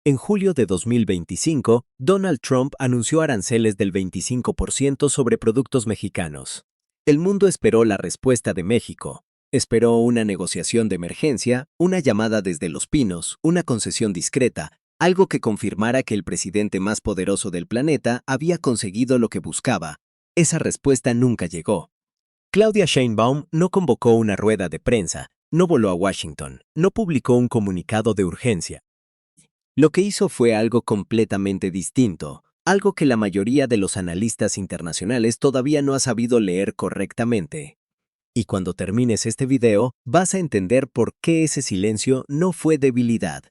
En julio de 2025, Donald Trump anunció aranceles del 25% sobre productos mexicanos. El mundo esperó la respuesta de México. Esperó una negociación de emergencia, una llamada desde Los Pinos, una concesión discreta, algo que confirmara que el presidente más poderoso del planeta había conseguido lo que buscaba. Esa respuesta nunca llegó. Claudia Sheinbaum no convocó una rueda de prensa, no voló a Washington, no publicó un comunicado de urgencia. Lo que hizo fue algo completamente distinto, algo que la mayoría de los analistas internacionales todavía no ha sabido leer correctamente. Y cuando termines este video, vas a entender por qué ese silencio no fue debilidad.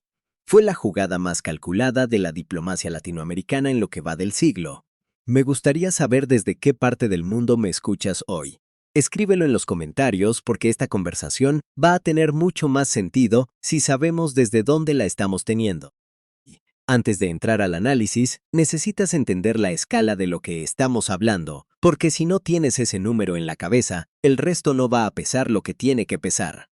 Fue la jugada más calculada de la diplomacia latinoamericana en lo que va del siglo. Me gustaría saber desde qué parte del mundo me escuchas hoy. Escríbelo en los comentarios porque esta conversación va a tener mucho más sentido si sabemos desde dónde la estamos teniendo. Antes de entrar al análisis, necesitas entender la escala de lo que estamos hablando, porque si no tienes ese número en la cabeza, el resto no va a pesar lo que tiene que pesar.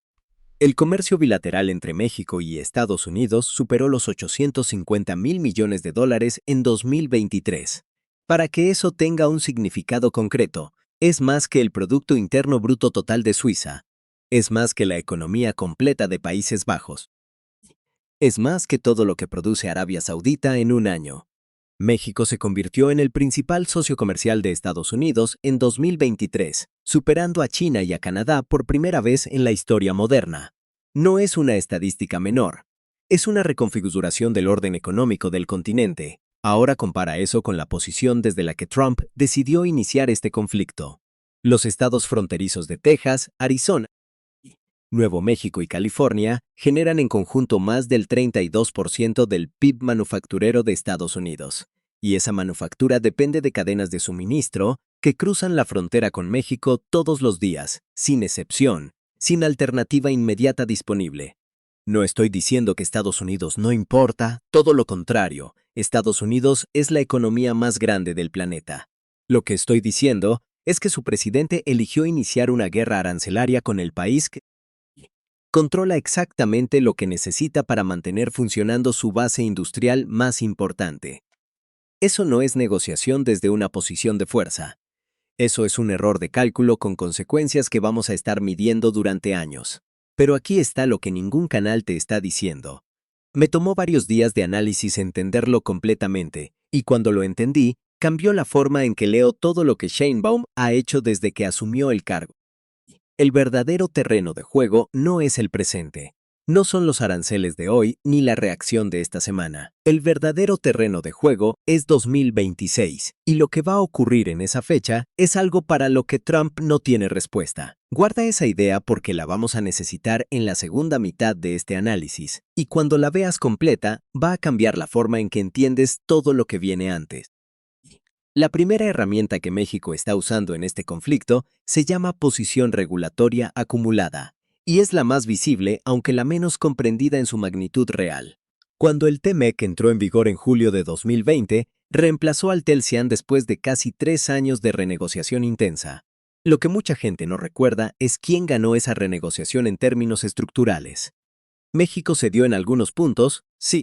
El comercio bilateral entre México y Estados Unidos superó los 850,000 millones de dólares en 2023. Para que eso tenga un significado concreto, es más que el Producto Interno Bruto total de Suiza. Es más que la economía completa de Países Bajos. Es más que todo lo que produce Arabia Saudita en un año. México se convirtió en el principal socio comercial de Estados Unidos en 2023, superando a China y a Canadá por primera vez en la historia moderna. No es una estadística menor. Es una reconfiguración del orden económico del continente. Ahora compara eso con la posición desde la que Trump decidió iniciar este conflicto. Los estados fronterizos de Texas, Arizona, Nuevo México y California generan en conjunto más del 32% del PIB manufacturero de Estados Unidos. Y esa manufactura depende de cadenas de suministro que cruzan la frontera con México todos los días, sin excepción, sin alternativa inmediata disponible. No estoy diciendo que Estados Unidos no importa, todo lo contrario, Estados Unidos es la economía más grande del planeta. Lo que estoy diciendo es que su presidente eligió iniciar una guerra arancelaria con el país que controla exactamente lo que necesita para mantener funcionando su base industrial más importante. Eso no es negociación desde una posición de fuerza. Eso es un error de cálculo con consecuencias que vamos a estar midiendo durante años. Pero aquí está lo que ningún canal te está diciendo. Me tomó varios días de análisis entenderlo completamente, y cuando lo entendí, cambió la forma en que leo todo lo que Sheinbaum ha hecho desde que asumió el cargo. El verdadero terreno de juego no es el presente. No son los aranceles de hoy ni la reacción de esta semana. El verdadero terreno de juego es 2026, y lo que va a ocurrir en esa fecha es algo para lo que Trump no tiene respuesta. Guarda esa idea porque la vamos a necesitar en la segunda mitad de este análisis, y cuando la veas completa, va a cambiar la forma en que entiendes todo lo que viene antes. La primera herramienta que México está usando en este conflicto se llama posición regulatoria acumulada, y es la más visible, aunque la menos comprendida en su magnitud real. Cuando el TMEC entró en vigor en julio de 2020, reemplazó al TELCIAN después de casi 3 años de renegociación intensa. Lo que mucha gente no recuerda es quién ganó esa renegociación en términos estructurales. México cedió en algunos puntos, sí.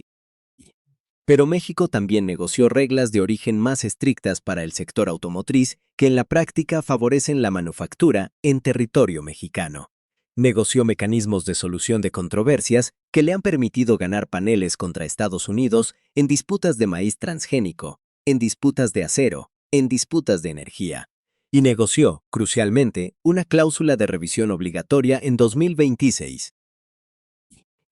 Pero México también negoció reglas de origen más estrictas para el sector automotriz que en la práctica favorecen la manufactura en territorio mexicano. Negoció mecanismos de solución de controversias que le han permitido ganar paneles contra Estados Unidos en disputas de maíz transgénico, en disputas de acero, en disputas de energía. Y negoció, crucialmente, una cláusula de revisión obligatoria en 2026.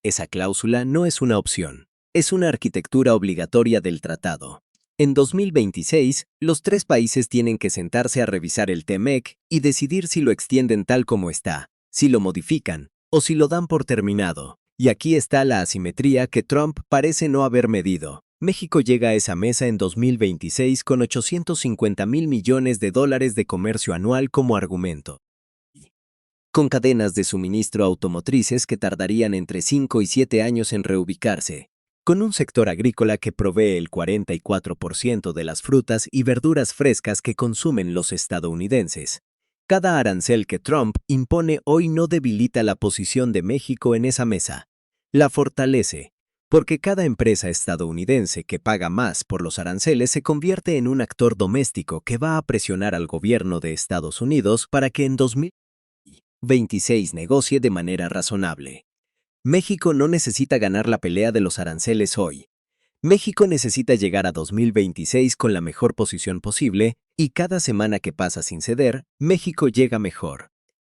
Esa cláusula no es una opción. Es una arquitectura obligatoria del tratado. En 2026, los 3 países tienen que sentarse a revisar el TMEC y decidir si lo extienden tal como está, si lo modifican o si lo dan por terminado. Y aquí está la asimetría que Trump parece no haber medido. México llega a esa mesa en 2026 con 850,000 millones de dólares de comercio anual como argumento, con cadenas de suministro automotrices que tardarían entre 5 y 7 años en reubicarse, con un sector agrícola que provee el 44% de las frutas y verduras frescas que consumen los estadounidenses. Cada arancel que Trump impone hoy no debilita la posición de México en esa mesa, la fortalece, Porque cada empresa estadounidense que paga más por los aranceles se convierte en un actor doméstico que va a presionar al gobierno de Estados Unidos para que en 2026 negocie de manera razonable. México no necesita ganar la pelea de los aranceles hoy. México necesita llegar a 2026 con la mejor posición posible y cada semana que pasa sin ceder, México llega mejor.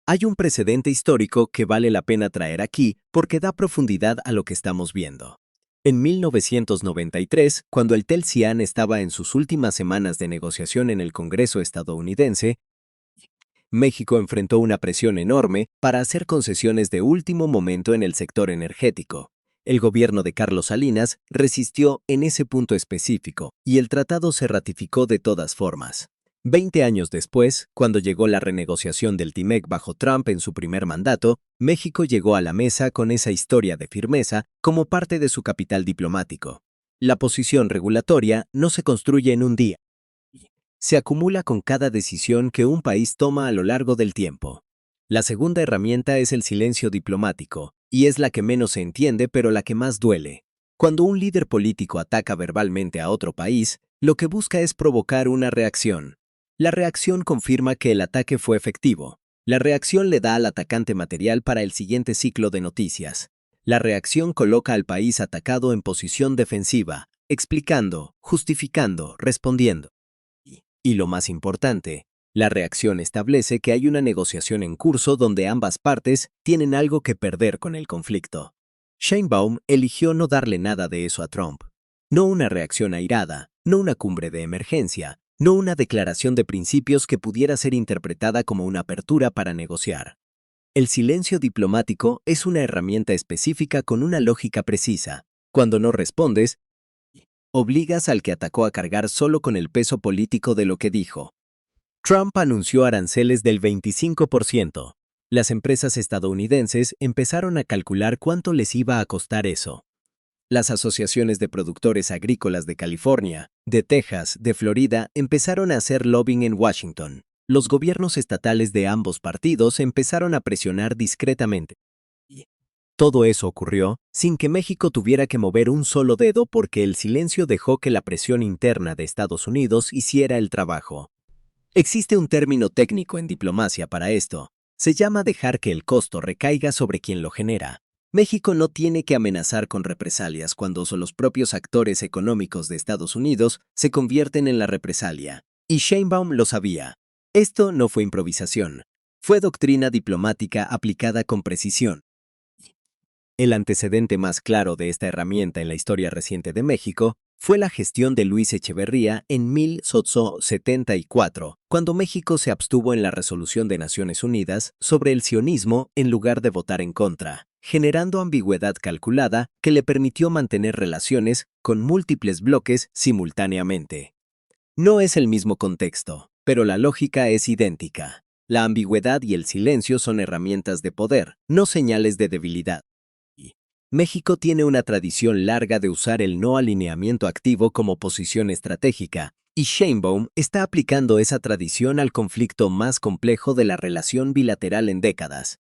Hay un precedente histórico que vale la pena traer aquí porque da profundidad a lo que estamos viendo. En 1993, cuando el TEL-CIAN estaba en sus últimas semanas de negociación en el Congreso estadounidense, México enfrentó una presión enorme para hacer concesiones de último momento en el sector energético. El gobierno de Carlos Salinas resistió en ese punto específico y el tratado se ratificó de todas formas. 20 años después, cuando llegó la renegociación del TIMEC bajo Trump en su primer mandato, México llegó a la mesa con esa historia de firmeza como parte de su capital diplomático. La posición regulatoria no se construye en un día. Se acumula con cada decisión que un país toma a lo largo del tiempo. La segunda herramienta es el silencio diplomático, y es la que menos se entiende pero la que más duele. Cuando un líder político ataca verbalmente a otro país, lo que busca es provocar una reacción. La reacción confirma que el ataque fue efectivo. La reacción le da al atacante material para el siguiente ciclo de noticias. La reacción coloca al país atacado en posición defensiva, explicando, justificando, respondiendo. Y lo más importante, la reacción establece que hay una negociación en curso donde ambas partes tienen algo que perder con el conflicto. Sheinbaum eligió no darle nada de eso a Trump. No una reacción airada, no una cumbre de emergencia, no una declaración de principios que pudiera ser interpretada como una apertura para negociar. El silencio diplomático es una herramienta específica con una lógica precisa. Cuando no respondes, obligas al que atacó a cargar solo con el peso político de lo que dijo. Trump anunció aranceles del 25%. Las empresas estadounidenses empezaron a calcular cuánto les iba a costar eso. Las asociaciones de productores agrícolas de California, de Texas, de Florida empezaron a hacer lobbying en Washington. Los gobiernos estatales de ambos partidos empezaron a presionar discretamente. Todo eso ocurrió sin que México tuviera que mover un solo dedo porque el silencio dejó que la presión interna de Estados Unidos hiciera el trabajo. Existe un término técnico en diplomacia para esto. Se llama dejar que el costo recaiga sobre quien lo genera. México no tiene que amenazar con represalias cuando son los propios actores económicos de Estados Unidos se convierten en la represalia. Y Sheinbaum lo sabía. Esto no fue improvisación. Fue doctrina diplomática aplicada con precisión. El antecedente más claro de esta herramienta en la historia reciente de México fue la gestión de Luis Echeverría en 1974, cuando México se abstuvo en la resolución de Naciones Unidas sobre el sionismo en lugar de votar en contra, generando ambigüedad calculada que le permitió mantener relaciones con múltiples bloques simultáneamente. No es el mismo contexto, pero la lógica es idéntica. La ambigüedad y el silencio son herramientas de poder, no señales de debilidad. México tiene una tradición larga de usar el no alineamiento activo como posición estratégica, y Sheinbaum está aplicando esa tradición al conflicto más complejo de la relación bilateral en décadas.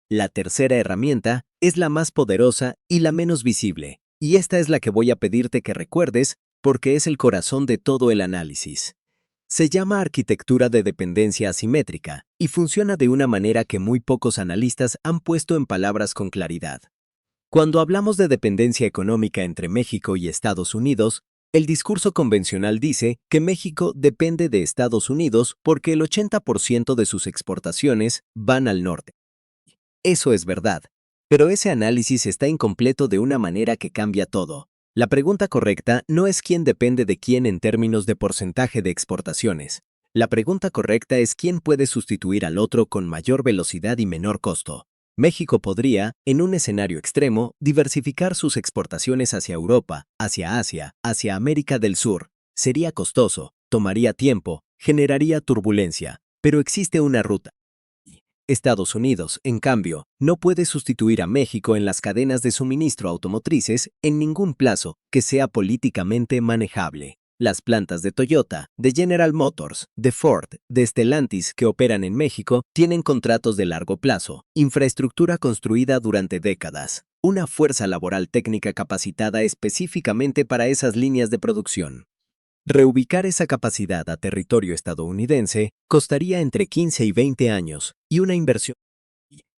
La tercera herramienta es la más poderosa y la menos visible, y esta es la que voy a pedirte que recuerdes porque es el corazón de todo el análisis. Se llama arquitectura de dependencia asimétrica y funciona de una manera que muy pocos analistas han puesto en palabras con claridad. Cuando hablamos de dependencia económica entre México y Estados Unidos, el discurso convencional dice que México depende de Estados Unidos porque el 80% de sus exportaciones van al norte. Eso es verdad, pero ese análisis está incompleto de una manera que cambia todo. La pregunta correcta no es quién depende de quién en términos de porcentaje de exportaciones. La pregunta correcta es quién puede sustituir al otro con mayor velocidad y menor costo. México podría, en un escenario extremo, diversificar sus exportaciones hacia Europa, hacia Asia, hacia América del Sur. Sería costoso, tomaría tiempo, generaría turbulencia, pero existe una ruta. Estados Unidos, en cambio, no puede sustituir a México en las cadenas de suministro automotrices en ningún plazo que sea políticamente manejable. Las plantas de Toyota, de General Motors, de Ford, de Stellantis que operan en México tienen contratos de largo plazo, infraestructura construida durante décadas. una fuerza laboral técnica capacitada específicamente para esas líneas de producción. Reubicar esa capacidad a territorio estadounidense costaría entre 15 y 20 años y una inversión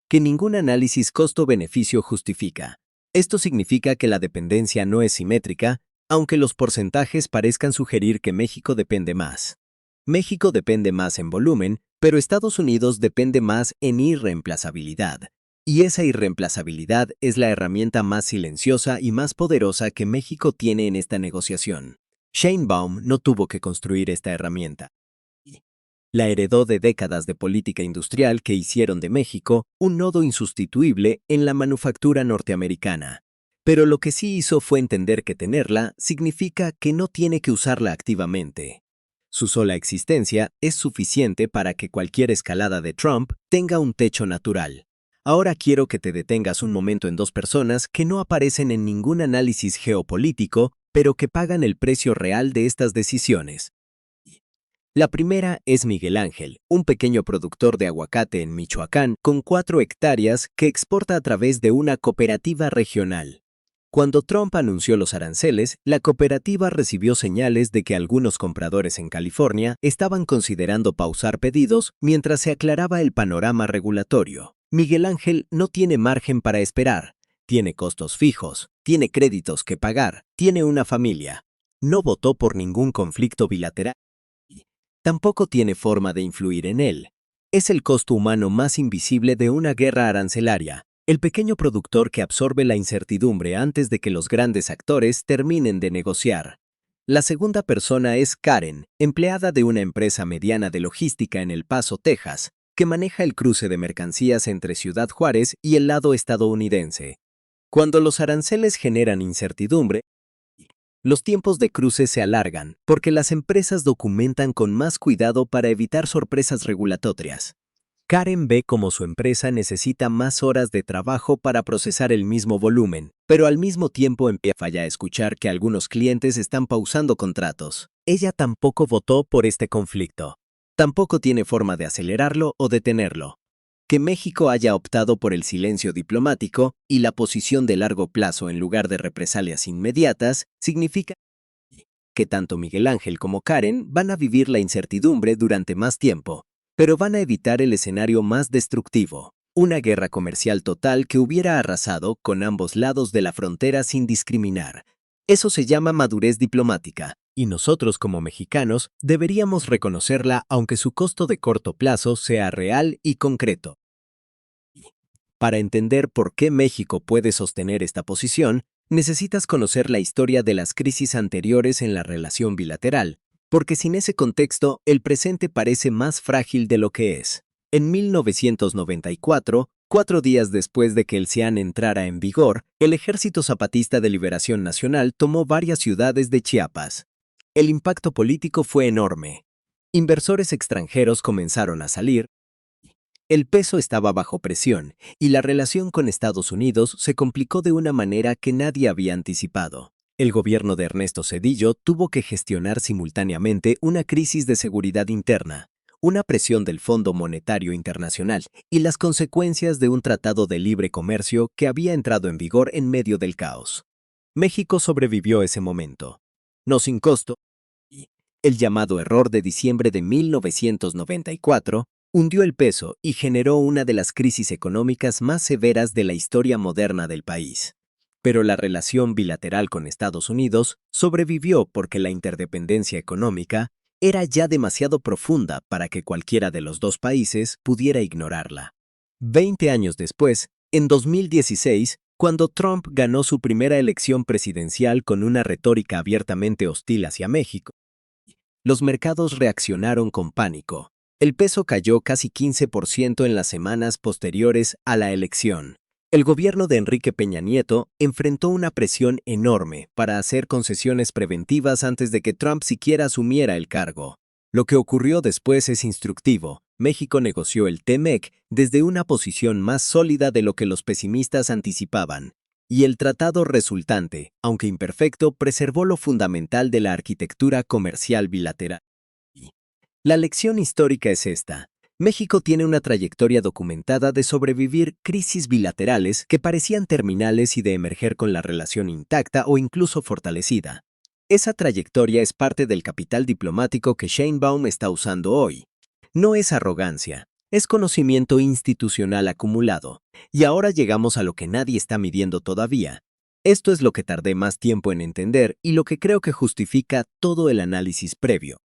que ningún análisis costo-beneficio justifica. Esto significa que la dependencia no es simétrica, aunque los porcentajes parezcan sugerir que México depende más. México depende más en volumen, pero Estados Unidos depende más en irreemplazabilidad. Y esa irreemplazabilidad es la herramienta más silenciosa y más poderosa que México tiene en esta negociación. Sheinbaum no tuvo que construir esta herramienta. La heredó de décadas de política industrial que hicieron de México un nodo insustituible en la manufactura norteamericana. Pero lo que sí hizo fue entender que tenerla significa que no tiene que usarla activamente. Su sola existencia es suficiente para que cualquier escalada de Trump tenga un techo natural. Ahora quiero que te detengas un momento en dos personas que no aparecen en ningún análisis geopolítico, pero que pagan el precio real de estas decisiones. La primera es Miguel Ángel, un pequeño productor de aguacate en Michoacán con 4 hectáreas que exporta a través de una cooperativa regional. Cuando Trump anunció los aranceles, la cooperativa recibió señales de que algunos compradores en California estaban considerando pausar pedidos mientras se aclaraba el panorama regulatorio. Miguel Ángel no tiene margen para esperar, tiene costos fijos, tiene créditos que pagar, tiene una familia. No votó por ningún conflicto bilateral. Tampoco tiene forma de influir en él. Es el costo humano más invisible de una guerra arancelaria, el pequeño productor que absorbe la incertidumbre antes de que los grandes actores terminen de negociar. La segunda persona es Karen, empleada de una empresa mediana de logística en El Paso, Texas, que maneja el cruce de mercancías entre Ciudad Juárez y el lado estadounidense. Cuando los aranceles generan incertidumbre, los tiempos de cruce se alargan porque las empresas documentan con más cuidado para evitar sorpresas regulatorias. Karen ve cómo su empresa necesita más horas de trabajo para procesar el mismo volumen, pero al mismo tiempo empieza a escuchar que algunos clientes están pausando contratos. Ella tampoco votó por este conflicto. Tampoco tiene forma de acelerarlo o detenerlo. Que México haya optado por el silencio diplomático y la posición de largo plazo en lugar de represalias inmediatas significa que tanto Miguel Ángel como Karen van a vivir la incertidumbre durante más tiempo, pero van a evitar el escenario más destructivo, una guerra comercial total que hubiera arrasado con ambos lados de la frontera sin discriminar. Eso se llama madurez diplomática, y nosotros como mexicanos deberíamos reconocerla aunque su costo de corto plazo sea real y concreto. Para entender por qué México puede sostener esta posición, necesitas conocer la historia de las crisis anteriores en la relación bilateral, porque sin ese contexto, el presente parece más frágil de lo que es. En 1994, 4 días después de que el CIAN entrara en vigor, el Ejército Zapatista de Liberación Nacional tomó varias ciudades de Chiapas. El impacto político fue enorme. Inversores extranjeros comenzaron a salir. El peso estaba bajo presión y la relación con Estados Unidos se complicó de una manera que nadie había anticipado. El gobierno de Ernesto Zedillo tuvo que gestionar simultáneamente una crisis de seguridad interna, una presión del Fondo Monetario Internacional y las consecuencias de un tratado de libre comercio que había entrado en vigor en medio del caos. México sobrevivió ese momento. No sin costo. El llamado error de diciembre de 1994 hundió el peso y generó una de las crisis económicas más severas de la historia moderna del país. Pero la relación bilateral con Estados Unidos sobrevivió porque la interdependencia económica era ya demasiado profunda para que cualquiera de los dos países pudiera ignorarla. 20 años después, en 2016, cuando Trump ganó su primera elección presidencial con una retórica abiertamente hostil hacia México, los mercados reaccionaron con pánico. El peso cayó casi 15% en las semanas posteriores a la elección. El gobierno de Enrique Peña Nieto enfrentó una presión enorme para hacer concesiones preventivas antes de que Trump siquiera asumiera el cargo. Lo que ocurrió después es instructivo. México negoció el TEMEC desde una posición más sólida de lo que los pesimistas anticipaban. Y el tratado resultante, aunque imperfecto, preservó lo fundamental de la arquitectura comercial bilateral. La lección histórica es esta. México tiene una trayectoria documentada de sobrevivir crisis bilaterales que parecían terminales y de emerger con la relación intacta o incluso fortalecida. Esa trayectoria es parte del capital diplomático que Sheinbaum está usando hoy. No es arrogancia, es conocimiento institucional acumulado. Y ahora llegamos a lo que nadie está midiendo todavía. Esto es lo que tardé más tiempo en entender y lo que creo que justifica todo el análisis previo.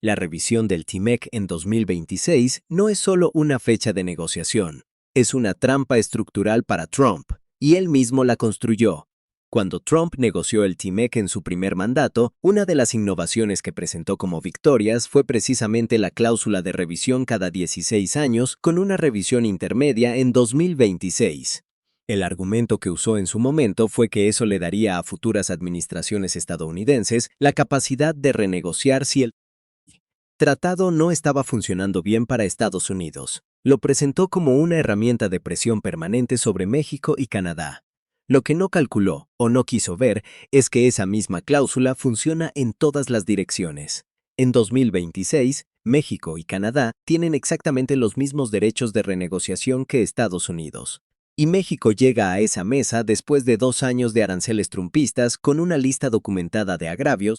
La revisión del TMEC en 2026 no es solo una fecha de negociación, es una trampa estructural para Trump, y él mismo la construyó. Cuando Trump negoció el TMEC en su primer mandato, una de las innovaciones que presentó como victorias fue precisamente la cláusula de revisión cada 16 años con una revisión intermedia en 2026. El argumento que usó en su momento fue que eso le daría a futuras administraciones estadounidenses la capacidad de renegociar si el tratado no estaba funcionando bien para Estados Unidos. Lo presentó como una herramienta de presión permanente sobre México y Canadá. Lo que no calculó o no quiso ver es que esa misma cláusula funciona en todas las direcciones. En 2026, México y Canadá tienen exactamente los mismos derechos de renegociación que Estados Unidos. Y México llega a esa mesa después de 2 años de aranceles trumpistas con una lista documentada de agravios,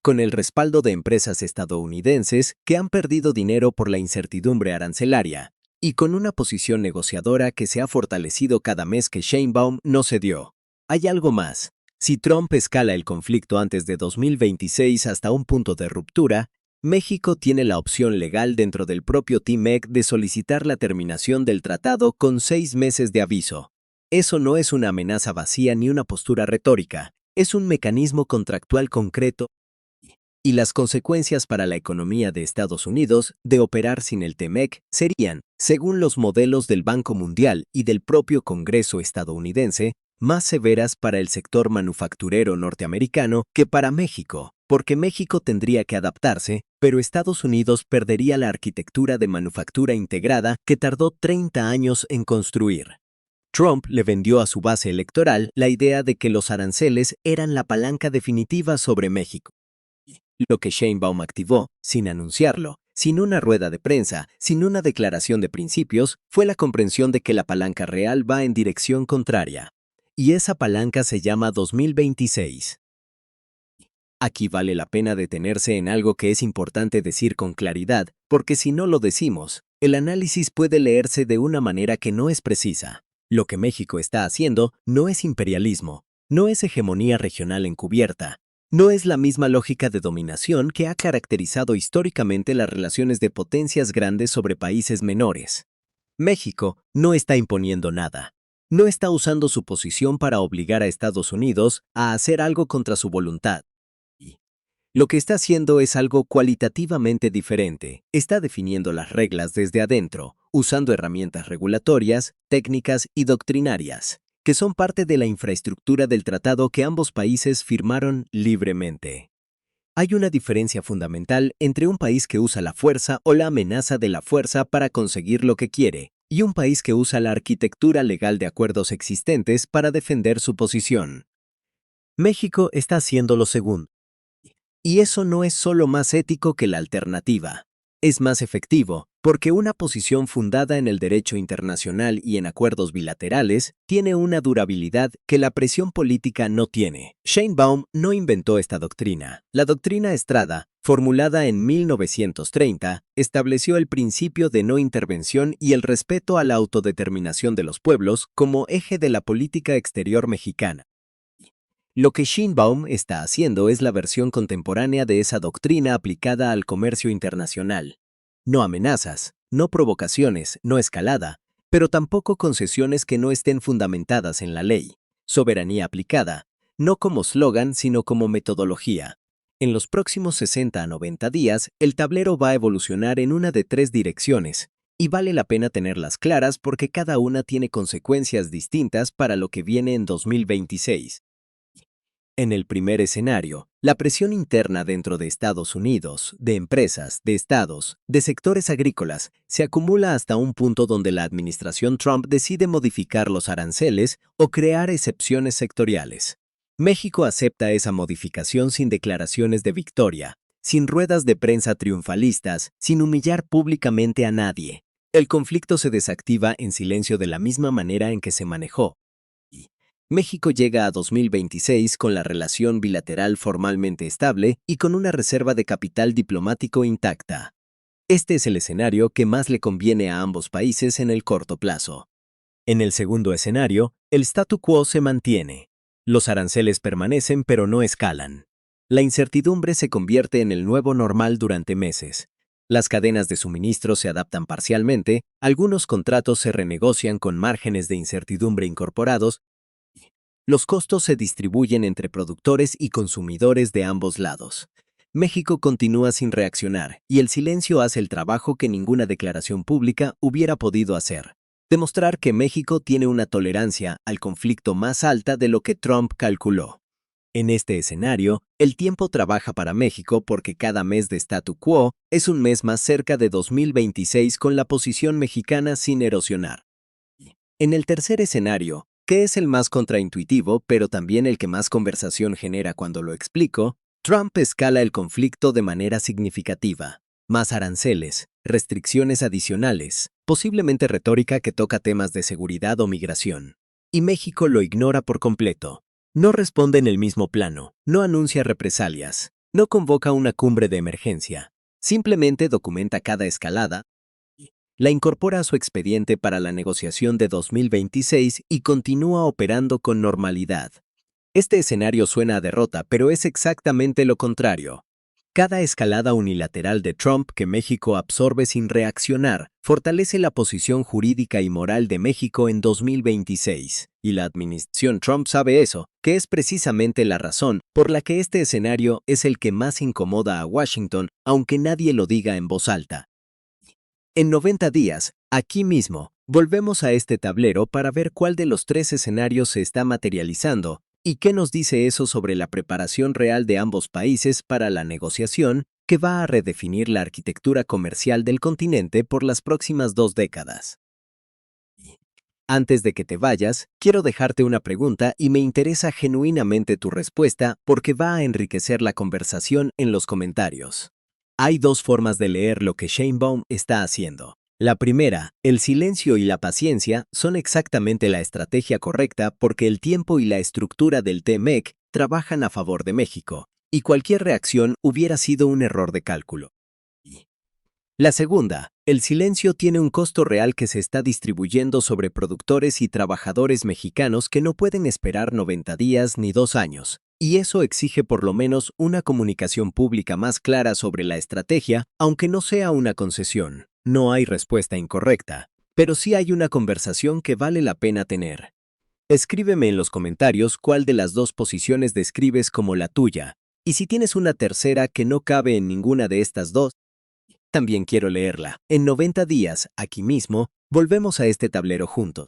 con el respaldo de empresas estadounidenses que han perdido dinero por la incertidumbre arancelaria, y con una posición negociadora que se ha fortalecido cada mes que Sheinbaum no cedió. Hay algo más. Si Trump escala el conflicto antes de 2026 hasta un punto de ruptura, México tiene la opción legal dentro del propio TMEC de solicitar la terminación del tratado con 6 meses de aviso. Eso no es una amenaza vacía ni una postura retórica, es un mecanismo contractual concreto y las consecuencias para la economía de Estados Unidos de operar sin el TMEC serían, según los modelos del Banco Mundial y del propio Congreso estadounidense, más severas para el sector manufacturero norteamericano que para México, porque México tendría que adaptarse, pero Estados Unidos perdería la arquitectura de manufactura integrada que tardó 30 años en construir. Trump le vendió a su base electoral la idea de que los aranceles eran la palanca definitiva sobre México. Lo que Sheinbaum activó, sin anunciarlo, sin una rueda de prensa, sin una declaración de principios, fue la comprensión de que la palanca real va en dirección contraria. Y esa palanca se llama 2026. Aquí vale la pena detenerse en algo que es importante decir con claridad, porque si no lo decimos, el análisis puede leerse de una manera que no es precisa. Lo que México está haciendo no es imperialismo, no es hegemonía regional encubierta. No es la misma lógica de dominación que ha caracterizado históricamente las relaciones de potencias grandes sobre países menores. México no está imponiendo nada. No está usando su posición para obligar a Estados Unidos a hacer algo contra su voluntad. Lo que está haciendo es algo cualitativamente diferente. Está definiendo las reglas desde adentro, usando herramientas regulatorias, técnicas y doctrinarias, que son parte de la infraestructura del tratado que ambos países firmaron libremente. Hay una diferencia fundamental entre un país que usa la fuerza o la amenaza de la fuerza para conseguir lo que quiere, y un país que usa la arquitectura legal de acuerdos existentes para defender su posición. México está haciendo lo segundo. Y eso no es solo más ético que la alternativa. Es más efectivo, porque una posición fundada en el derecho internacional y en acuerdos bilaterales tiene una durabilidad que la presión política no tiene. Sheinbaum no inventó esta doctrina. La doctrina Estrada, formulada en 1930, estableció el principio de no intervención y el respeto a la autodeterminación de los pueblos como eje de la política exterior mexicana. Lo que Sheinbaum está haciendo es la versión contemporánea de esa doctrina aplicada al comercio internacional. No amenazas, no provocaciones, no escalada, pero tampoco concesiones que no estén fundamentadas en la ley. Soberanía aplicada, no como eslogan, sino como metodología. En los próximos 60 a 90 días, el tablero va a evolucionar en una de 3 direcciones, y vale la pena tenerlas claras porque cada una tiene consecuencias distintas para lo que viene en 2026. En el primer escenario, la presión interna dentro de Estados Unidos, de empresas, de estados, de sectores agrícolas, se acumula hasta un punto donde la administración Trump decide modificar los aranceles o crear excepciones sectoriales. México acepta esa modificación sin declaraciones de victoria, sin ruedas de prensa triunfalistas, sin humillar públicamente a nadie. El conflicto se desactiva en silencio de la misma manera en que se manejó. México llega a 2026 con la relación bilateral formalmente estable y con una reserva de capital diplomático intacta. Este es el escenario que más le conviene a ambos países en el corto plazo. En el segundo escenario, el statu quo se mantiene. Los aranceles permanecen pero no escalan. La incertidumbre se convierte en el nuevo normal durante meses. Las cadenas de suministro se adaptan parcialmente, algunos contratos se renegocian con márgenes de incertidumbre incorporados. Los costos se distribuyen entre productores y consumidores de ambos lados. México continúa sin reaccionar y el silencio hace el trabajo que ninguna declaración pública hubiera podido hacer. Demostrar que México tiene una tolerancia al conflicto más alta de lo que Trump calculó. En este escenario, el tiempo trabaja para México porque cada mes de statu quo es un mes más cerca de 2026 con la posición mexicana sin erosionar. En el tercer escenario, que es el más contraintuitivo pero también el que más conversación genera cuando lo explico, Trump escala el conflicto de manera significativa. Más aranceles, restricciones adicionales, posiblemente retórica que toca temas de seguridad o migración. Y México lo ignora por completo. No responde en el mismo plano, no anuncia represalias, no convoca una cumbre de emergencia. Simplemente documenta cada escalada, la incorpora a su expediente para la negociación de 2026 y continúa operando con normalidad. Este escenario suena a derrota, pero es exactamente lo contrario. Cada escalada unilateral de Trump que México absorbe sin reaccionar fortalece la posición jurídica y moral de México en 2026. Y la administración Trump sabe eso, que es precisamente la razón por la que este escenario es el que más incomoda a Washington, aunque nadie lo diga en voz alta. En 90 días, aquí mismo, volvemos a este tablero para ver cuál de los tres escenarios se está materializando y qué nos dice eso sobre la preparación real de ambos países para la negociación que va a redefinir la arquitectura comercial del continente por las próximas 2 décadas. Antes de que te vayas, quiero dejarte una pregunta y me interesa genuinamente tu respuesta porque va a enriquecer la conversación en los comentarios. Hay dos formas de leer lo que Sheinbaum está haciendo. La primera, el silencio y la paciencia son exactamente la estrategia correcta porque el tiempo y la estructura del TMEC trabajan a favor de México, y cualquier reacción hubiera sido un error de cálculo. La segunda, el silencio tiene un costo real que se está distribuyendo sobre productores y trabajadores mexicanos que no pueden esperar 90 días ni 2 años. Y eso exige por lo menos una comunicación pública más clara sobre la estrategia, aunque no sea una concesión. No hay respuesta incorrecta, pero sí hay una conversación que vale la pena tener. Escríbeme en los comentarios cuál de las dos posiciones describes como la tuya, y si tienes una tercera que no cabe en ninguna de estas dos, también quiero leerla. En 90 días, aquí mismo, volvemos a este tablero juntos.